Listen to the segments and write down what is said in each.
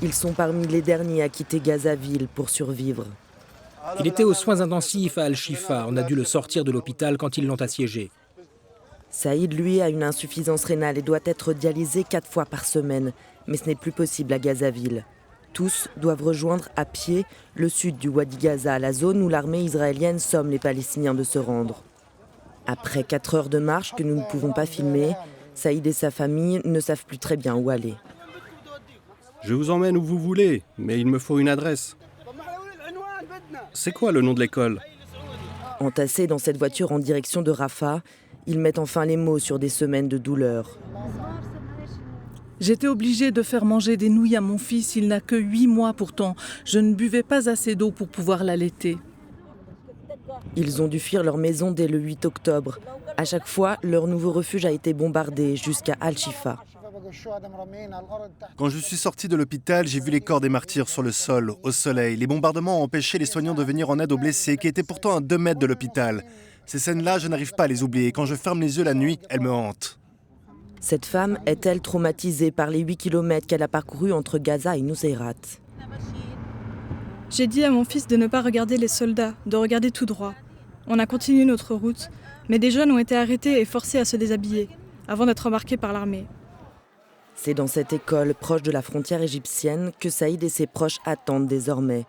Ils sont parmi les derniers à quitter Gazaville pour survivre. Il était aux soins intensifs à Al-Shifa. On a dû le sortir de l'hôpital quand ils l'ont assiégé. Saïd, lui, a une insuffisance rénale et doit être dialysé 4 fois par semaine. Mais ce n'est plus possible à Gazaville. Tous doivent rejoindre à pied le sud du Wadi Gaza, la zone où l'armée israélienne somme les Palestiniens de se rendre. Après 4 heures de marche que nous ne pouvons pas filmer, Saïd et sa famille ne savent plus très bien où aller. Je vous emmène où vous voulez, mais il me faut une adresse. C'est quoi le nom de l'école ? Entassés dans cette voiture en direction de Rafah, ils mettent enfin les mots sur des semaines de douleur. J'étais obligée de faire manger des nouilles à mon fils, il n'a que 8 mois pourtant. Je ne buvais pas assez d'eau pour pouvoir l'allaiter. Ils ont dû fuir leur maison dès le 8 octobre. À chaque fois, leur nouveau refuge a été bombardé jusqu'à Al-Shifa. Quand je suis sorti de l'hôpital, j'ai vu les corps des martyrs sur le sol, au soleil. Les bombardements ont empêché les soignants de venir en aide aux blessés qui étaient pourtant à 2 mètres de l'hôpital. Ces scènes-là, je n'arrive pas à les oublier. Quand je ferme les yeux la nuit, elles me hantent. Cette femme est-elle traumatisée par les 8 kilomètres qu'elle a parcourus entre Gaza et Nuseirat? J'ai dit à mon fils de ne pas regarder les soldats, de regarder tout droit. On a continué notre route, mais des jeunes ont été arrêtés et forcés à se déshabiller, avant d'être embarqués par l'armée. C'est dans cette école proche de la frontière égyptienne que Saïd et ses proches attendent désormais.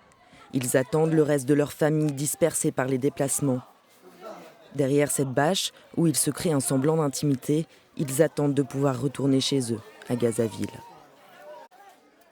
Ils attendent le reste de leur famille dispersée par les déplacements. Derrière cette bâche, où ils se créent un semblant d'intimité, ils attendent de pouvoir retourner chez eux, à Gazaville.